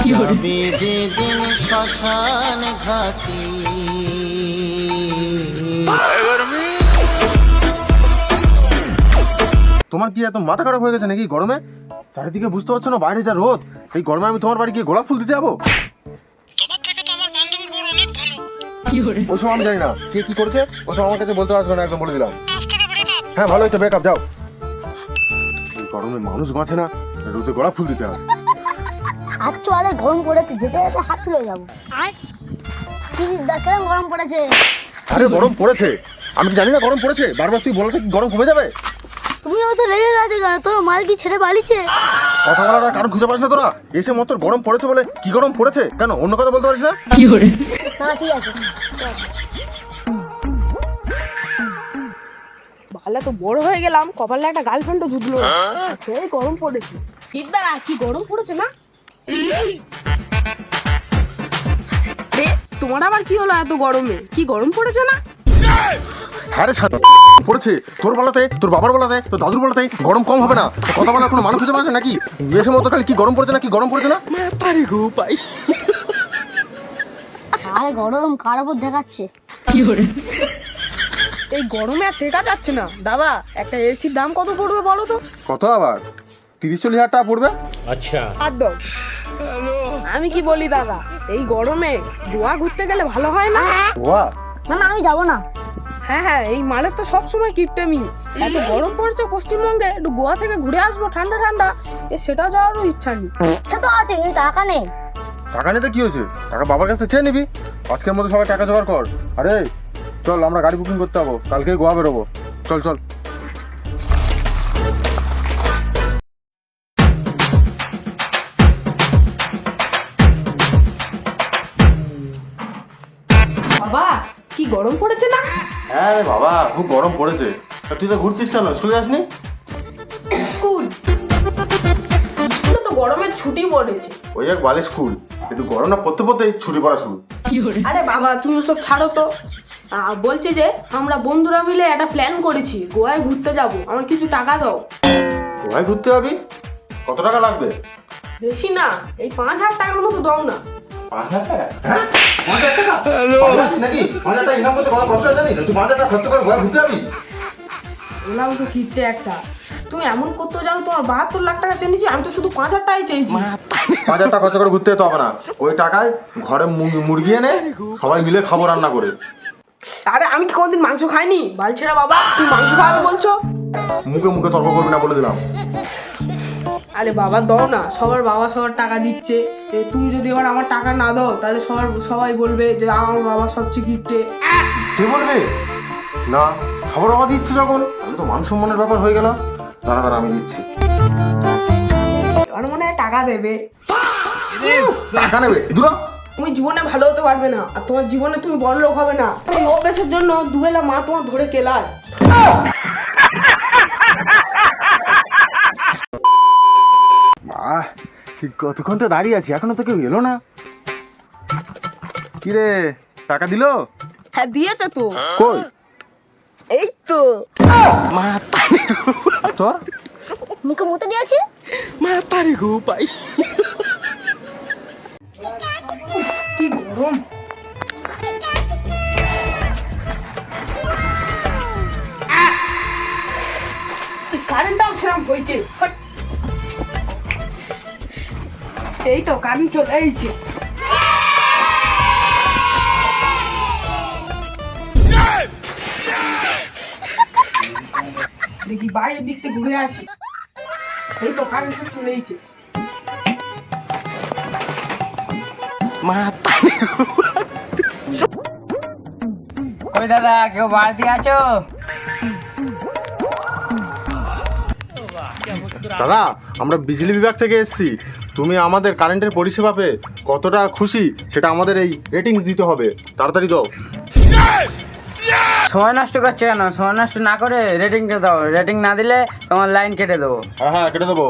যাবে যেদিন শ্মশান ঘাটে। তোমার কি এত মাথা খারাপ হয়ে গেছে নাকি গরমে? চারিদিকে বুঝতে পারছো না বাইরে যা রোদ, এই গরমে আমি তোমার বাড়ি গিয়ে গোলাপ ফুল দিতে যাবো? ওসব আমি জানি না কে কি করছে, ওসব আমার কাছে বলতে আসবে না, একদম বলে দিলাম। হ্যাঁ ভালো হয়েছে, ব্রেকআপ। যাও, এই গরমে মানুষ বাঁচে না, রোদে গোলাপ ফুল দিতে হবে। আচ্ছা আরে গরম পড়েছে, যেতে যেতে হাত তুলে যাবো। কি দেখেন গরম পড়েছে? আরে গরম পড়েছে, আমি কি জানি না গরম পড়েছে? বারবার তুই বলতে কি গরম কমে যাবে? তুমি হয়তো রেগে গেছে কেন? তোর মাল কি ছেড়ে পালিয়েছে? কথা বলার কারণ খুঁজে পাস না তোরা? এসে মাত্র গরম পড়েছে বলে কি গরম পড়েছে কেন অন্য কথা বলতে পারিস না? না ঠিক আছে, ভালো তো বড় হয়ে গেলাম, কপালে একটা গার্লফ্রেন্ডও জুটলো। সেই গরম পড়েছে। কিদা কি গরম পড়েছে না? তোমার আবার কি হলো এত গরমে? কি গরম পড়েছে না? হ্যাঁ রে সাথে পড়েছে, তোর বলাতে, তোর বাবার বলাতে, তোর দাদুর বলাতে গরম কম হবে না। কথা বলার কোনো মানুষ খুঁজে পাস নাকি? এসে মতো খালি কি গরম পড়েছে না, কি গরম পড়েছে না? আরে গরম কার উপর দেখাচ্ছে? এই গরমে আর টেকা যাচ্ছে না। দাদা একটা এসির দাম কত পড়বে বলো তো? কত আবার? 30-40 হাজার টাকা পড়বে। আর দাও। আমি কি বলি দাদা, এই গরমে গোয়া ঘুরতে গেলে ভালো হয় না? গোয়া? না না আমি যাবো না। হ্যাঁ হ্যাঁ, এই মালের তো সবসময় কিপটেমি। এত গরম পড়ছে পশ্চিমবঙ্গে, একটু গোয়া থেকে ঘুরে আসবো ঠান্ডা ঠান্ডা, সেটা যাওয়ারও ইচ্ছা নেই। সে তো আছে কিন্তু টাকা নেই। টাকা নিতে কি হয়েছে? টাকা বাবার কাছে চেয়ে নিবি। আজকের মধ্যে সবাই টাকা জোগাড় কর। আরে চল, আমরা গাড়ি বুকিং করতে হবো, কালকে গোয়া বেরোবো। চল চল। বাবা কি গরম পড়েছে না? হ্যাঁ রে বাবা, খুব গরম পড়েছে। তুই তো ঘুরছিস কেন? স্কুলে যাসনি? স্কুলে তো গরমের ছুটি পড়েছে। ওই এক বালে স্কুল, একটু গরম না পড়তে পড়তেই ছুটি পড়া শুরু। আরে বাবা তুমি সব ছাড়ো তো। বলছি যে আমরা বন্ধুরা মিলে একটা প্ল্যান করেছি, গোয়ায় ঘুরতে যাব। আমার কিছু টাকা দাও। গোয়ায় ঘুরতে যাবি? কত টাকা লাগবে? বেশি না, এই 5,000 টাকার মতো দাও না। 5,000 টাকা? হ্যাঁ 5,000 টাকা নাকি? 5,000 টাকা ইনকাম করতে কত কষ্ট হয় জানিস? তুই 5,000 টাকা খরচ করে গোয়া ঘুরতে যাবি? বললাম তো কিপটে একটা। তুমি এমন করতে জানো, তোমার 72 লাখ টাকা চেয়েছি, আমি তো শুধু 5,000 টাকাই চেয়েছি। 5,000 টাকা খরচ করে ঘুরতে যেতে হবে না, ওই টাকায় ঘরে মুরগি এনে সবাই মিলে খাবো রান্না করে। আরে আমি কি কোনদিন মাংস খাইনি? বালছেরা বাবা, তুমি মাংস খাওয়াবে বলছো? মুখে মুখে তর্ক করবি না বলে দিলাম। আরে বাবা দাও না, সবার বাবা সবার টাকা দিচ্ছে। তুমি যদি এবার আমার টাকা না দাও তাহলে সবাই বলবে যে আমার বাবা সবচেয়ে গিফটে। কে বলবে? না, খাবার আমার দিচ্ছি যখন, আমি তো মান সম্মানের ব্যাপার হয়ে গেল। দাঁড়া দাঁড়া, আমি দিচ্ছি। আমার মনে হয় টাকা দেবে। টাকা নেবে? দূর হ। তুমি জীবনে ভালো হতে পারবে না, আর তোমার জীবনে তুমি বড় লোক হবে না। এই অভ্যাসের জন্য দুবেলা মা তোমার ধরে কেলায়। ঠিক কতক্ষণ তো দাঁড়িয়ে আছি, এখনো তো কেউ এলো না। কি রে, টাকা দিলো? হ্যাঁ দিয়েছে তো। কই? এই তো তোর মুখে মুতে দিয়েছে। কি গরম। কারেন্টটাও সেরকম হয়েছে। এই তো কারেন্ট চলে এইছে। দেখি বাইরের দিক থেকে ঘুরে আসি। এই তো কারেন্ট চলে এইছে। ওই দাদা কেউ বাড়তি আছো? দাদা, আমরা বিজলি বিভাগ থেকে এসেছি। তুমি আমাদের কারেন্টের পরিষেবা পেয়ে কতটা খুশি সেটা আমাদের এই রেটিংস দিতে হবে। তাড়াতাড়ি দাও। সময় নষ্ট করছে কেন? সময় নষ্ট না করে রেটিংটা দাও। রেটিং না দিলে তোমার লাইন কেটে দেবো। হ্যাঁ হ্যাঁ, কেটে দেবো।